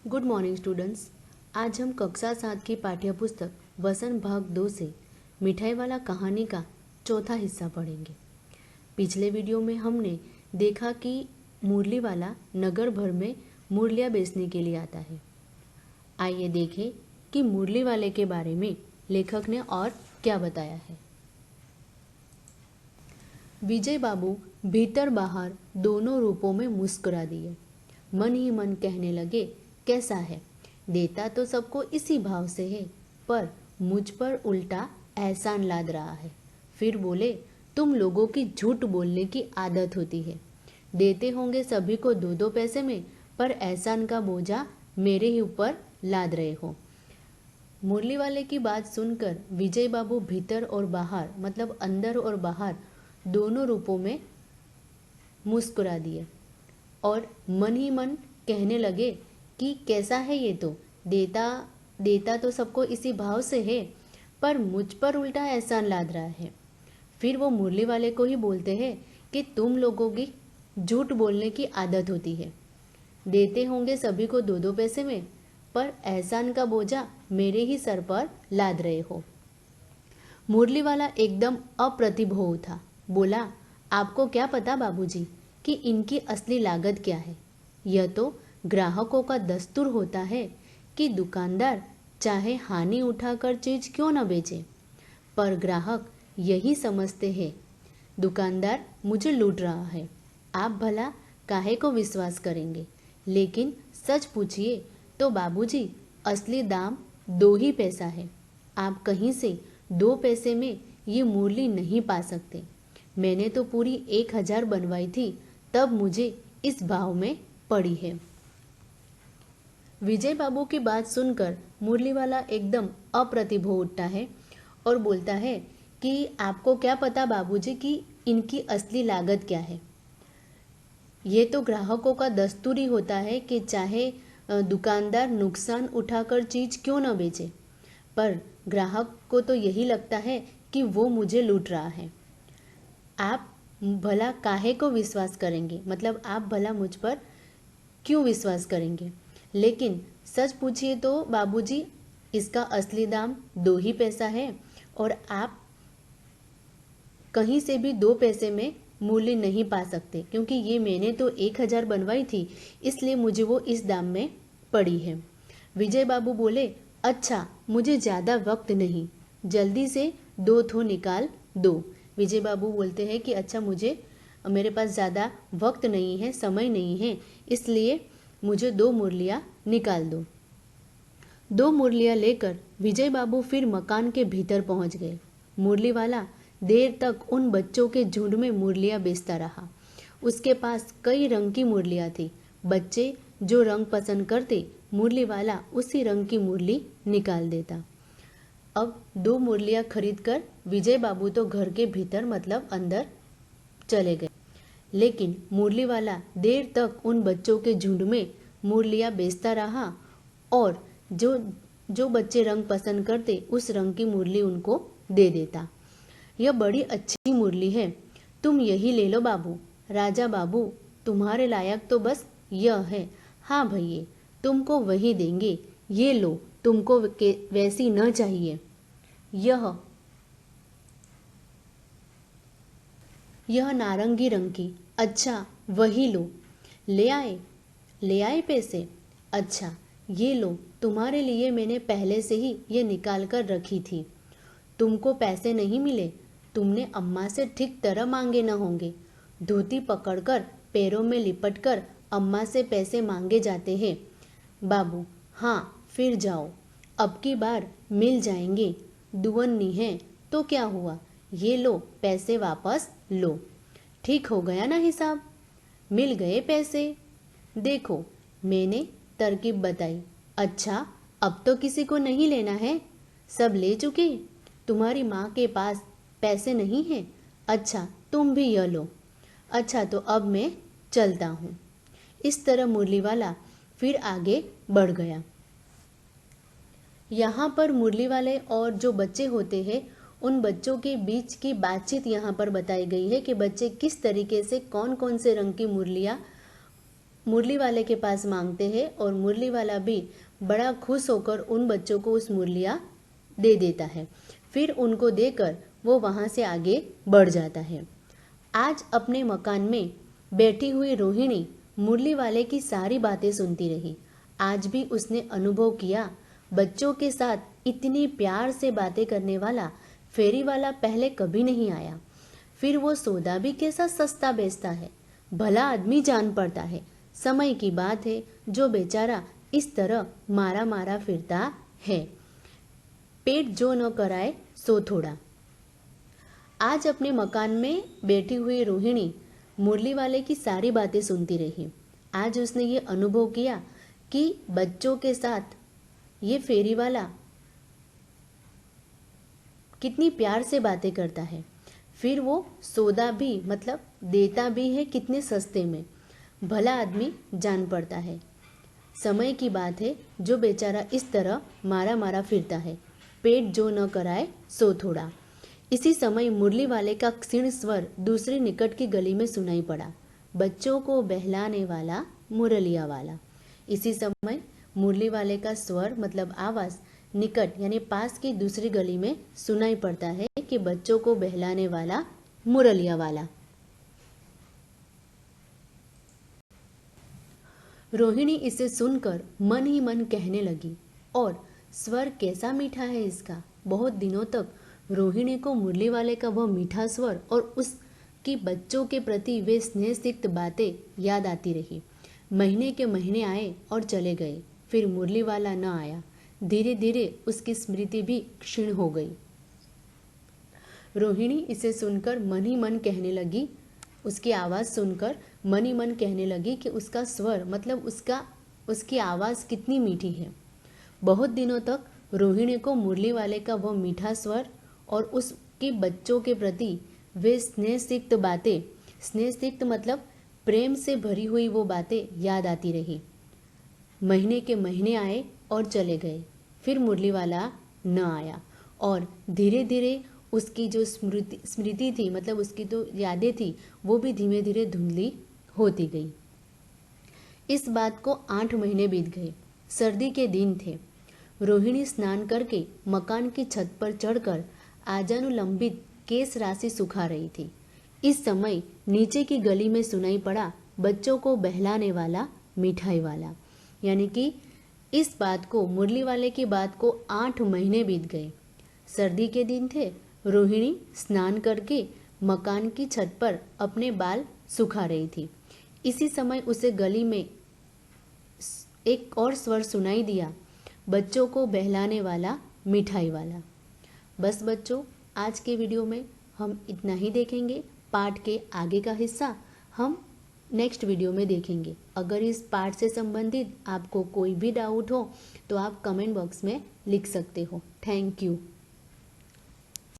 Good morning students. आज हम कक्षा 7 की पाठ्यपुस्तक वसन भाग 2 से मिठाई वाला कहानी का चौथा हिस्सा पढ़ेंगे। पिछले वीडियो में हमने देखा कि मुरली वाला नगर भर में मुरलियाँ बेचने के लिए आता है। आइए देखें कि मुरली वाले के बारे में लेखक ने और क्या बताया है। विजय बाबू भीतर बाहर दोनों रूपों में मुस्कुरा दिए। मन ही मन कहने लगे, कैसा है, देता तो सबको इसी भाव से है, पर मुझ पर उल्टा एहसान लाद रहा है। फिर बोले, तुम लोगों की झूठ बोलने की आदत होती है। देते होंगे सभी को 2-2 पैसे में, पर एहसान का बोझा मेरे ही ऊपर लाद रहे हो। मुरली वाले की बात सुनकर विजय बाबू भीतर और बाहर मतलब अंदर और बाहर दोनों रूपों में मुस्कुरा दिए और मन ही मन कहने लगे कि कैसा है ये, तो देता तो सबको इसी भाव से है, पर मुझ पर उल्टा एहसान लाद रहा है। फिर वो मुरली वाले को ही बोलते हैं कि तुम लोगों की झूठ बोलने की आदत होती है। देते होंगे सभी को 2-2 पैसे में, पर एहसान का बोझा मेरे ही सर पर लाद रहे हो। मुरली वाला एकदम अप्रतिभ हो उठा। बोला, आपको क्या पता बाबूजी कि इनकी असली लागत क्या है। यह तो ग्राहकों का दस्तूर होता है कि दुकानदार चाहे हानि उठाकर चीज क्यों न बेचे, पर ग्राहक यही समझते हैं दुकानदार मुझे लूट रहा है। आप भला काहे को विश्वास करेंगे। लेकिन सच पूछिए तो बाबूजी असली दाम 2 ही पैसा है। आप कहीं से 2 पैसे में ये मुरली नहीं पा सकते। मैंने तो पूरी 1000 बनवाई थी, तब मुझे इस भाव में पड़ी है। विजय बाबू की बात सुनकर मुरली वाला एकदम अप्रतिभ हो उठता है और बोलता है कि आपको क्या पता बाबूजी कि इनकी असली लागत क्या है। ये तो ग्राहकों का दस्तूर ही होता है कि चाहे दुकानदार नुकसान उठाकर चीज क्यों न बेचे, पर ग्राहक को तो यही लगता है कि वो मुझे लूट रहा है। आप भला काहे को विश्वास करेंगे, मतलब आप भला मुझ पर क्यों विश्वास करेंगे। लेकिन सच पूछिए तो बाबूजी इसका असली दाम 2 ही पैसा है और आप कहीं से भी 2 पैसे में मूल्य नहीं पा सकते, क्योंकि ये मैंने तो 1000 बनवाई थी, इसलिए मुझे वो इस दाम में पड़ी है। विजय बाबू बोले, अच्छा मुझे ज़्यादा वक्त नहीं, जल्दी से 2 थो निकाल दो। विजय बाबू बोलते हैं कि अच्छा मेरे पास ज़्यादा वक्त नहीं है, समय नहीं है, इसलिए मुझे 2 मुरलियाँ निकाल दो। 2 मुरलियाँ लेकर विजय बाबू फिर मकान के भीतर पहुंच गए। मुरली वाला देर तक उन बच्चों के झुंड में मुरलियाँ बेचता रहा। उसके पास कई रंग की मुरलियाँ थी। बच्चे जो रंग पसंद करते, मुरली वाला उसी रंग की मुरली निकाल देता। अब 2 मुरलियाँ खरीदकर विजय बाबू तो घर के भीतर मतलब अंदर चले गए, लेकिन मुरली वाला देर तक उन बच्चों के झुंड में मुरलियाँ बेचता रहा और जो बच्चे रंग पसंद करते उस रंग की मुरली उनको दे देता। यह बड़ी अच्छी मुरली है, तुम यही ले लो बाबू। राजा बाबू तुम्हारे लायक तो बस यह है। हाँ भैया, तुमको वही देंगे, ये लो, तुमको वैसी न चाहिए। यह नारंगी रंग की, अच्छा वही लो। ले आए पैसे। अच्छा ये लो, तुम्हारे लिए मैंने पहले से ही ये निकाल कर रखी थी। तुमको पैसे नहीं मिले, तुमने अम्मा से ठीक तरह मांगे न होंगे। धोती पकड़कर पैरों में लिपटकर अम्मा से पैसे मांगे जाते हैं बाबू। हाँ फिर जाओ, अब की बार मिल जाएंगे। दुवन्नी है तो क्या हुआ, ये लो पैसे वापस लो। ठीक हो गया ना हिसाब, मिल गए पैसे। देखो मैंने तरकीब बताई। अच्छा अब तो किसी को नहीं लेना है, सब ले चुके। तुम्हारी माँ के पास पैसे नहीं हैं। अच्छा तुम भी यह लो। अच्छा तो अब मैं चलता हूँ। इस तरह मुरली वाला फिर आगे बढ़ गया। यहाँ पर मुरली वाले और जो बच्चे होते हैं उन बच्चों के बीच की बातचीत यहाँ पर बताई गई है कि बच्चे किस तरीके से कौन कौन से रंग की मुरलियाँ मुरली वाले के पास मांगते हैं और मुरली वाला भी बड़ा खुश होकर उन बच्चों को उस मुरलियाँ दे देता है। फिर उनको देकर वो वहाँ से आगे बढ़ जाता है। आज अपने मकान में बैठी हुई रोहिणी मुरली वाले की सारी बातें सुनती रही। आज भी उसने अनुभव किया, बच्चों के साथ इतनी प्यार से बातें करने वाला फेरी वाला पहले कभी नहीं आया। फिर वो सौदा भी कैसा सस्ता बेचता है, भला आदमी जान पड़ता है। समय की बात है जो बेचारा इस तरह मारा मारा फिरता है। पेट जो न कराए सो थोड़ा। आज अपने मकान में बैठी हुई रोहिणी मुरली वाले की सारी बातें सुनती रही। आज उसने ये अनुभव किया कि बच्चों के साथ ये फेरी वाला कितनी प्यार से बातें करता है। फिर वो सौदा भी मतलब देता भी है कितने सस्ते में, भला आदमी जान पड़ता है। समय की बात है जो बेचारा इस तरह मारा मारा फिरता है। पेट जो न कराए सो थोड़ा। इसी समय मुरली वाले का क्षीण स्वर दूसरी निकट की गली में सुनाई पड़ा, बच्चों को बहलाने वाला मुरलिया वाला। इसी समय मुरली वाले का स्वर मतलब आवाज निकट यानी पास की दूसरी गली में सुनाई पड़ता है कि बच्चों को बहलाने वाला मुरलिया वाला। रोहिणी इसे सुनकर मन ही मन कहने लगी, और स्वर कैसा मीठा है इसका। बहुत दिनों तक रोहिणी को मुरली वाले का वह मीठा स्वर और उसकी बच्चों के प्रति वे स्नेहसिक्त बातें याद आती रही। महीने के महीने आए और चले गए, फिर मुरली वाला न आया। धीरे धीरे उसकी स्मृति भी क्षीण हो गई। रोहिणी इसे सुनकर मन ही मन कहने लगी, उसकी आवाज़ सुनकर मन ही मन कहने लगी कि उसका स्वर मतलब उसकी आवाज़ कितनी मीठी है। बहुत दिनों तक रोहिणी को मुरली वाले का वह मीठा स्वर और उसके बच्चों के प्रति वे स्नेहसिक्त बातें, स्नेहसिक्त मतलब प्रेम से भरी हुई वो बातें याद आती रही। महीने के महीने आए और चले गए, फिर मुरली वाला न आया और धीरे धीरे उसकी जो स्मृति थी मतलब उसकी तो यादें थी वो भी धीरे धीरे धुंधली होती गई। इस बात को 8 महीने बीत गए। सर्दी के दिन थे। रोहिणी स्नान करके मकान की छत पर चढ़कर आजानुलंबित केस राशि सुखा रही थी। इस समय नीचे की गली में सुनाई पड़ा, बच्चों को बहलाने वाला मिठाई वाला। यानी कि इस बात को, मुरली वाले की बात को 8 महीने बीत गए। सर्दी के दिन थे। रोहिणी स्नान करके मकान की छत पर अपने बाल सुखा रही थी। इसी समय उसे गली में एक और स्वर सुनाई दिया, बच्चों को बहलाने वाला मिठाई वाला। बस बच्चों, आज के वीडियो में हम इतना ही देखेंगे। पार्ट के आगे का हिस्सा हम नेक्स्ट वीडियो में देखेंगे। अगर इस पार्ट से संबंधित आपको कोई भी डाउट हो तो आप कमेंट बॉक्स में लिख सकते हो। Thank you.